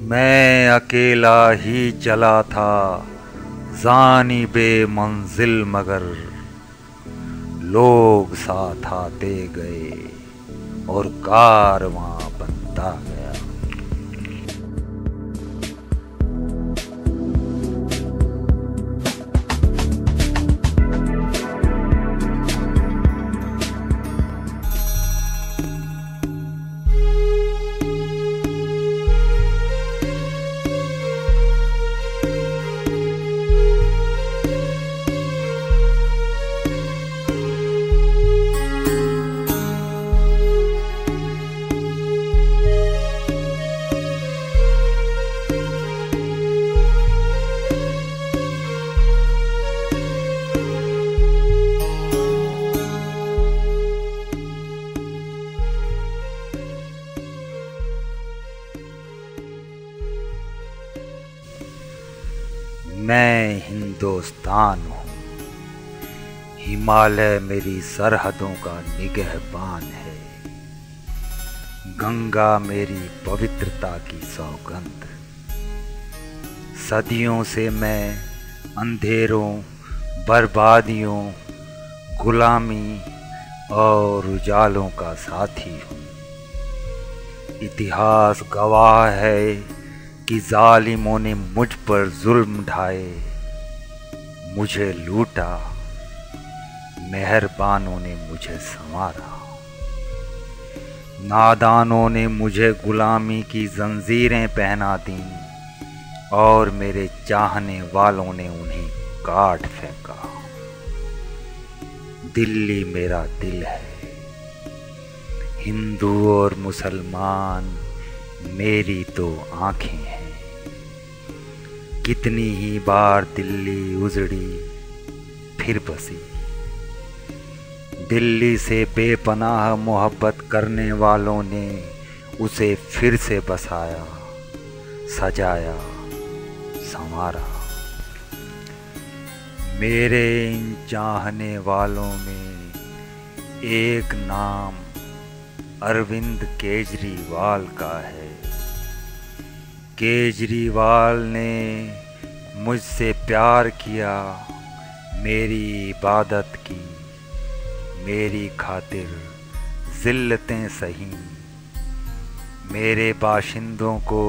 मैं अकेला ही चला था जानिबे मंजिल, मगर लोग साथ आते गए और कारवां बनता गया। मैं हिंदुस्तान हूँ, हिमालय मेरी सरहदों का निगहबान है, गंगा मेरी पवित्रता की सौगंध। सदियों से मैं अंधेरों, बर्बादियों, गुलामी और उजालों का साथी हूँ। इतिहास गवाह है कि जालिमों ने मुझ पर जुल्म ढाए, मुझे लूटा, मेहरबानों ने मुझे संवारा। नादानों ने मुझे गुलामी की जंजीरें पहना दी और मेरे चाहने वालों ने उन्हें काट फेंका। दिल्ली मेरा दिल है, हिंदू और मुसलमान मेरी तो आंखें हैं। कितनी ही बार दिल्ली उजड़ी फिर बसी। दिल्ली से बेपनाह मोहब्बत करने वालों ने उसे फिर से बसाया, सजाया, संवारा। मेरे इन चाहने वालों में एक नाम अरविंद केजरीवाल का है। केजरीवाल ने मुझसे प्यार किया, मेरी इबादत की, मेरी खातिर जिल्लतें सही, मेरे बाशिंदों को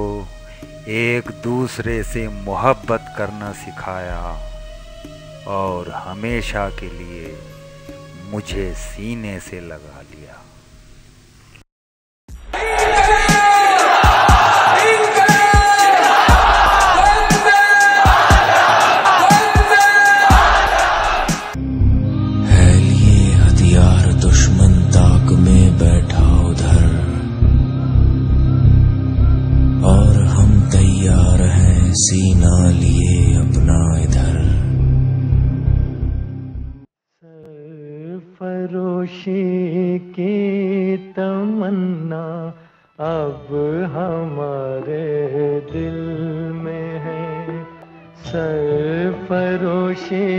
एक दूसरे से मोहब्बत करना सिखाया और हमेशा के लिए मुझे सीने से लगा लिया। सीना लिए अपना इधर। सरफरोशी की तमन्ना अब हमारे दिल में है। सरफरोशी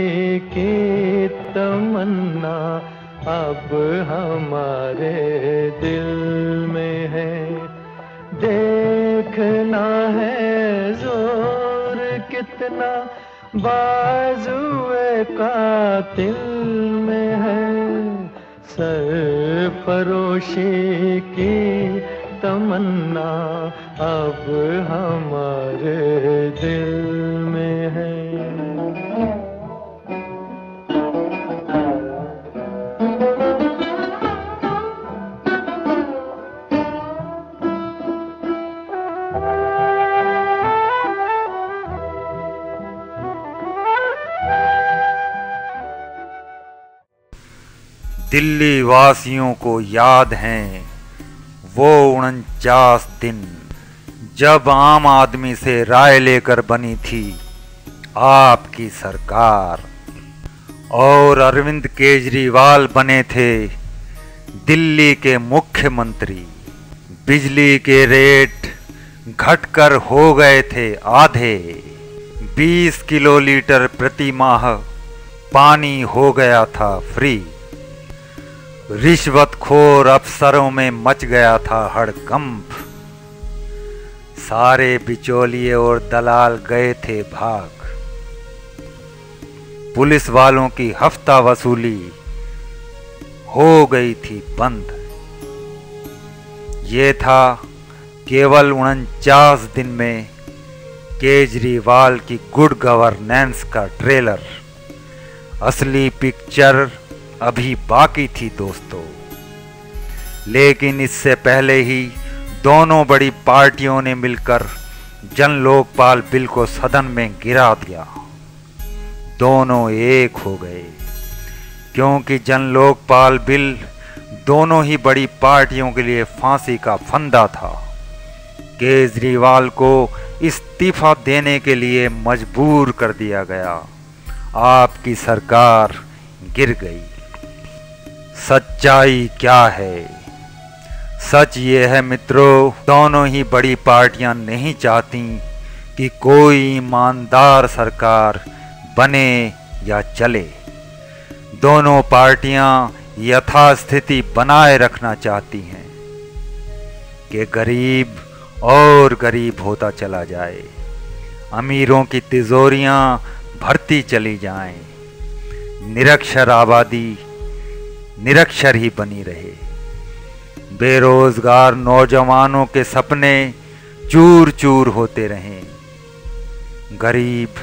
की तमन्ना अब हमारे दिल में है। देखना है जोर कितना बाजुए कातिल में है। सरफरोशी की तमन्ना अब हमारे दिल में है। दिल्ली वासियों को याद हैं वो 49 दिन जब आम आदमी से राय लेकर बनी थी आपकी सरकार और अरविंद केजरीवाल बने थे दिल्ली के मुख्यमंत्री। बिजली के रेट घटकर हो गए थे आधे। 20 किलोलीटर प्रति माह पानी हो गया था फ्री। रिश्वतखोर अफसरों में मच गया था हड़कंप। सारे बिचौलिए और दलाल गए थे भाग। पुलिस वालों की हफ्ता वसूली हो गई थी बंद। ये था केवल 49 दिन में केजरीवाल की गुड गवर्नेंस का ट्रेलर। असली पिक्चर अभी बाकी थी दोस्तों। लेकिन इससे पहले ही दोनों बड़ी पार्टियों ने मिलकर जन लोकपाल बिल को सदन में गिरा दिया। दोनों एक हो गए, क्योंकि जन लोकपाल बिल दोनों ही बड़ी पार्टियों के लिए फांसी का फंदा था। केजरीवाल को इस्तीफा देने के लिए मजबूर कर दिया गया। आपकी सरकार गिर गई। सच्चाई क्या है? सच ये है मित्रों, दोनों ही बड़ी पार्टियां नहीं चाहती कि कोई ईमानदार सरकार बने या चले। दोनों पार्टियां यथास्थिति बनाए रखना चाहती हैं कि गरीब और गरीब होता चला जाए, अमीरों की तिजोरियां भरती चली जाएं, निरक्षर आबादी निरक्षर ही बनी रहे, बेरोजगार नौजवानों के सपने चूर चूर होते रहें, गरीब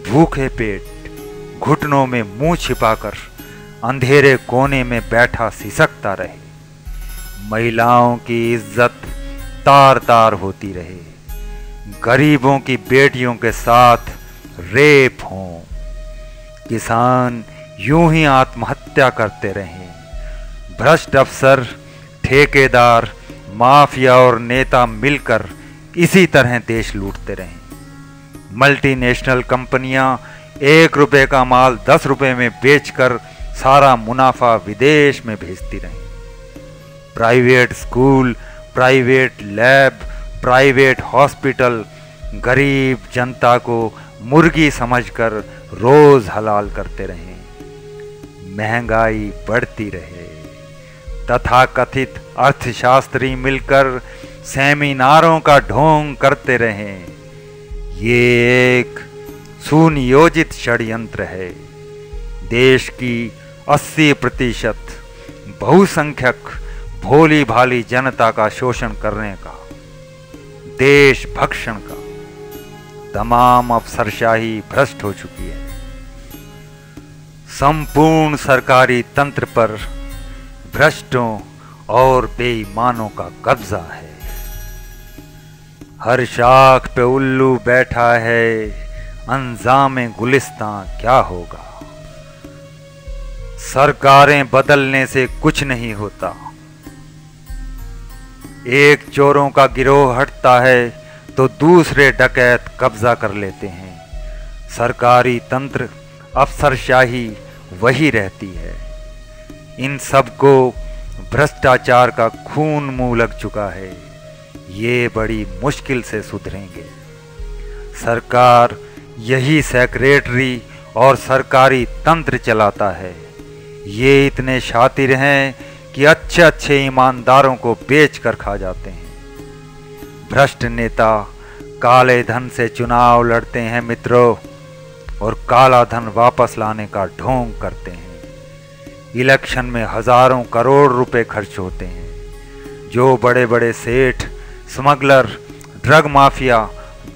भूखे पेट घुटनों में मुंह छिपाकर अंधेरे कोने में बैठा सिसकता रहे, महिलाओं की इज्जत तार तार होती रहे, गरीबों की बेटियों के साथ रेप हो, किसान यूं ही आत्महत्या करते रहें, भ्रष्ट अफसर ठेकेदार माफिया और नेता मिलकर इसी तरह देश लूटते रहें, मल्टीनेशनल कंपनियां 1 रुपए का माल 10 रुपए में बेचकर सारा मुनाफा विदेश में भेजती रहें, private school, private lab, private hospital गरीब जनता को मुर्गी समझकर रोज हलाल करते रहें, महंगाई बढ़ती रहे, तथाकथित अर्थशास्त्री मिलकर सेमिनारों का ढोंग करते रहें। ये एक सुनियोजित षड्यंत्र है। देश की 80% बहुसंख्यक भोली भाली जनता का शोषण करने का, देश भक्षण का। तमाम अफसरशाही भ्रष्ट हो चुकी है। संपूर्ण सरकारी तंत्र पर भ्रष्टों और बेईमानों का कब्जा है। हर शाख पे उल्लू बैठा है, अंजामे गुलिस्तां क्या होगा। सरकारें बदलने से कुछ नहीं होता। एक चोरों का गिरोह हटता है तो दूसरे डकैत कब्जा कर लेते हैं। सरकारी तंत्र, अफसरशाही वही रहती है। इन सबको भ्रष्टाचार का खून मुंह लग चुका है। ये बड़ी मुश्किल से सुधरेंगे। सरकार यही सेक्रेटरी और सरकारी तंत्र चलाता है। ये इतने शातिर हैं कि अच्छे अच्छे ईमानदारों को बेच कर खा जाते हैं। भ्रष्ट नेता काले धन से चुनाव लड़ते हैं मित्रों, और काला धन वापस लाने का ढोंग करते हैं। इलेक्शन में हजारों करोड़ रुपए खर्च होते हैं। जो बड़े बड़े सेठ, स्मगलर, ड्रग माफिया,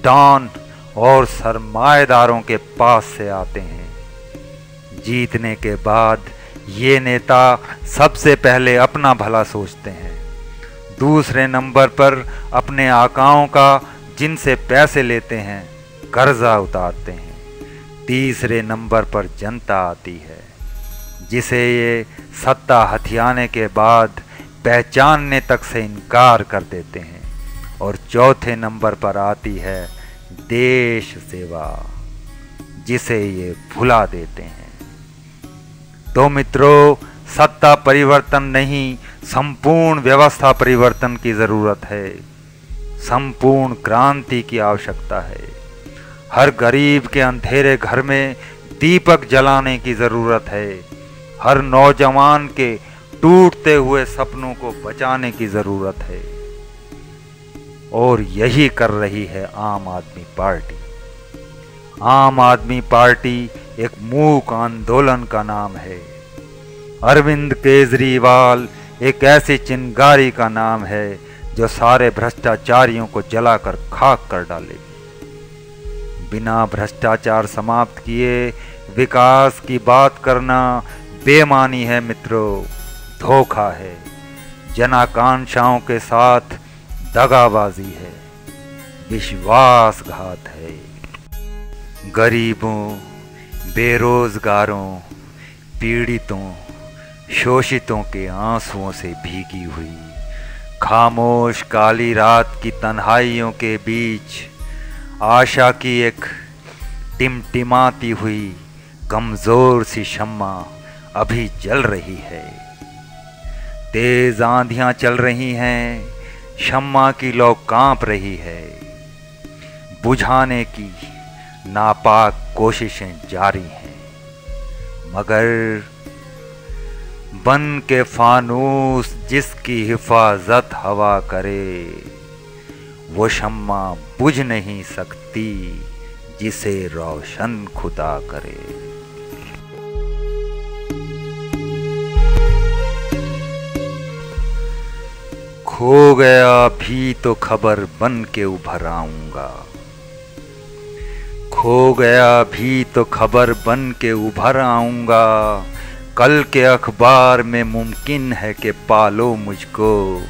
डॉन और सरमाएदारों के पास से आते हैं। जीतने के बाद ये नेता सबसे पहले अपना भला सोचते हैं। दूसरे नंबर पर अपने आकाओं का, जिनसे पैसे लेते हैं, कर्जा उतारते हैं। तीसरे नंबर पर जनता आती है, जिसे ये सत्ता हथियाने के बाद पहचानने तक से इनकार कर देते हैं। और चौथे नंबर पर आती है देश सेवा, जिसे ये भुला देते हैं। तो मित्रों, सत्ता परिवर्तन नहीं, संपूर्ण व्यवस्था परिवर्तन की जरूरत है। संपूर्ण क्रांति की आवश्यकता है। हर गरीब के अंधेरे घर में दीपक जलाने की जरूरत है। हर नौजवान के टूटते हुए सपनों को बचाने की जरूरत है। और यही कर रही है आम आदमी पार्टी। आम आदमी पार्टी एक मूक आंदोलन का नाम है। अरविंद केजरीवाल एक ऐसी चिंगारी का नाम है जो सारे भ्रष्टाचारियों को जलाकर खाक कर डालेगी। बिना भ्रष्टाचार समाप्त किए विकास की बात करना बेईमानी है मित्रों, धोखा है, जनाकांक्षाओं के साथ दगाबाजी है, विश्वासघात है। गरीबों, बेरोजगारों, पीड़ितों, शोषितों के आंसुओं से भीगी हुई खामोश काली रात की तन्हाइयों के बीच आशा की एक टिमटिमाती हुई कमजोर सी शम्मा अभी जल रही है। तेज आंधियां चल रही हैं, शम्मा की लौ कांप रही है। बुझाने की नापाक कोशिशें जारी हैं, मगर बन के फानूस जिसकी हिफाजत हवा करे, वो शम्मा बुझ नहीं सकती जिसे रोशन खुदा करे। खो गया भी तो खबर बन के उभर आऊंगा, खो गया भी तो खबर बन के उभर आऊंगा। कल के अखबार में मुमकिन है कि पालो मुझको,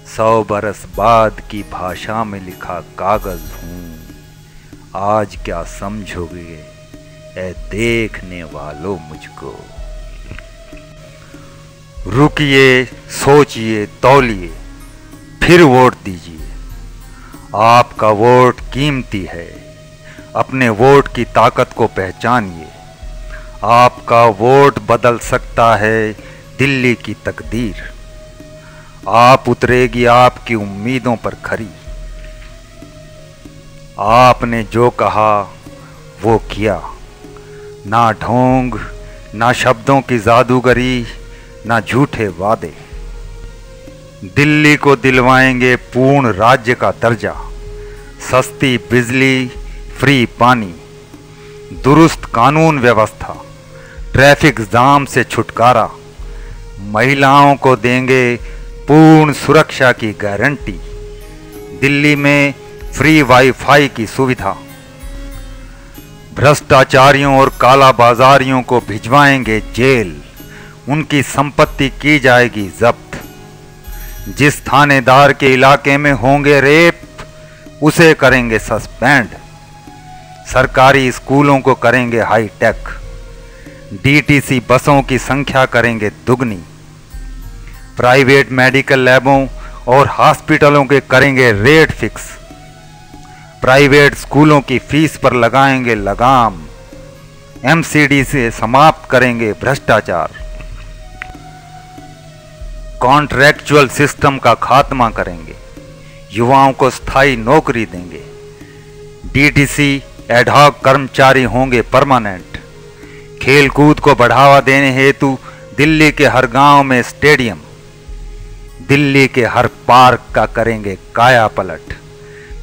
100 बरस बाद की भाषा में लिखा कागज हूँ। आज क्या समझोगे ऐ देखने वालों मुझको। रुकिए, सोचिए, तौलिए, फिर वोट दीजिए। आपका वोट कीमती है, अपने वोट की ताकत को पहचानिए। आपका वोट बदल सकता है दिल्ली की तकदीर। आप उतरेगी आपकी उम्मीदों पर खरी। आपने जो कहा वो किया, ना ढोंग, ना शब्दों की जादूगरी, ना झूठे वादे। दिल्ली को दिलवाएंगे पूर्ण राज्य का दर्जा, सस्ती बिजली, फ्री पानी, दुरुस्त कानून व्यवस्था, ट्रैफिक जाम से छुटकारा। महिलाओं को देंगे पूर्ण सुरक्षा की गारंटी। दिल्ली में फ्री वाईफाई की सुविधा। भ्रष्टाचारियों और कालाबाजारियों को भिजवाएंगे जेल, उनकी संपत्ति की जाएगी जब्त। जिस थानेदार के इलाके में होंगे रेप, उसे करेंगे सस्पेंड। सरकारी स्कूलों को करेंगे हाईटेक। डीटीसी बसों की संख्या करेंगे दुगनी। प्राइवेट मेडिकल लैबों और हॉस्पिटलों के करेंगे रेट फिक्स। प्राइवेट स्कूलों की फीस पर लगाएंगे लगाम। एमसीडी से समाप्त करेंगे भ्रष्टाचार। कॉन्ट्रैक्चुअल सिस्टम का खात्मा करेंगे। युवाओं को स्थायी नौकरी देंगे। डीटीसी एडहॉक कर्मचारी होंगे परमानेंट। खेलकूद को बढ़ावा देने हेतु दिल्ली के हर गांव में स्टेडियम। दिल्ली के हर पार्क का करेंगे काया पलट।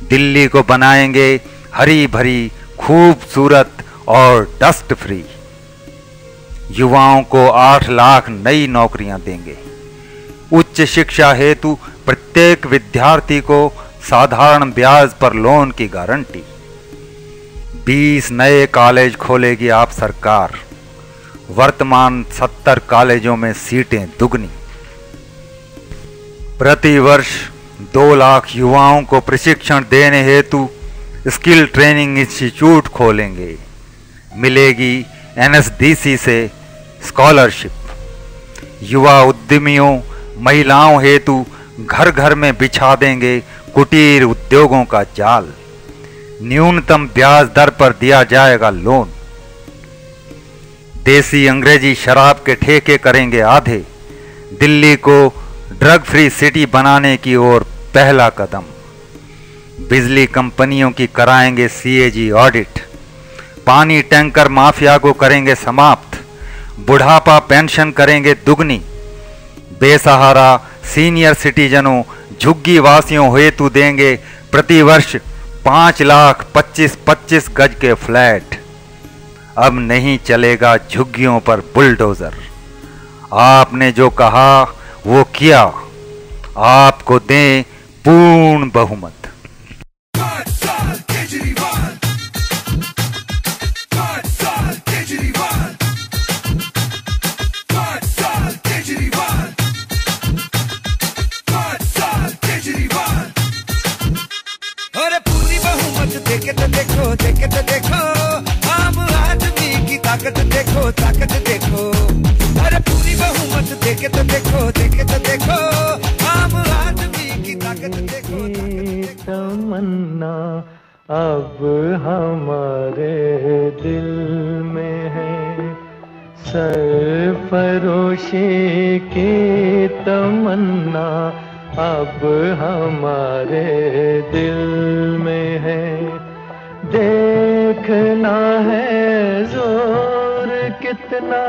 दिल्ली को बनाएंगे हरी भरी, खूबसूरत और डस्ट फ्री। युवाओं को 8 लाख नई नौकरियां देंगे। उच्च शिक्षा हेतु प्रत्येक विद्यार्थी को साधारण ब्याज पर लोन की गारंटी। 20 नए कॉलेज खोलेगी आप सरकार। वर्तमान 70 कॉलेजों में सीटें दुगनी। प्रतिवर्ष 2 लाख युवाओं को प्रशिक्षण देने हेतु स्किल ट्रेनिंग इंस्टीट्यूट खोलेंगे। मिलेगी एनएसडीसी से स्कॉलरशिप। युवा उद्यमियों, महिलाओं हेतु घर घर में बिछा देंगे कुटीर उद्योगों का जाल। न्यूनतम ब्याज दर पर दिया जाएगा लोन। देसी अंग्रेजी शराब के ठेके करेंगे आधे। दिल्ली को ड्रग फ्री सिटी बनाने की ओर पहला कदम। बिजली कंपनियों की कराएंगे सीएजी ऑडिट। पानी टैंकर माफिया को करेंगे समाप्त। बुढ़ापा पेंशन करेंगे दुगनी। बेसहारा सीनियर सिटीजनों झुग्गी वासियों हेतु देंगे प्रतिवर्ष 5,25,25 गज के फ्लैट। अब नहीं चलेगा झुग्गियों पर बुलडोजर। आपने जो कहा वो किया, आपको दें पूर्ण बहुमत। देखे तो देखो आम आदमी की ताकत देखो। अरे पूरी बहुमत देखे तो देखो आम आदमी की ताकत देखो। तमन्ना अब हमारे दिल में है, सरफरोशी की तमन्ना अब हमारे दिल में है। देखना है जोर कितना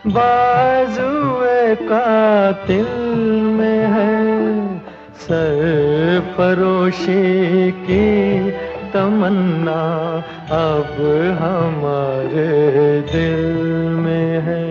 बाजुए कातिल में है, सरफरोशी की तमन्ना अब हमारे दिल में है।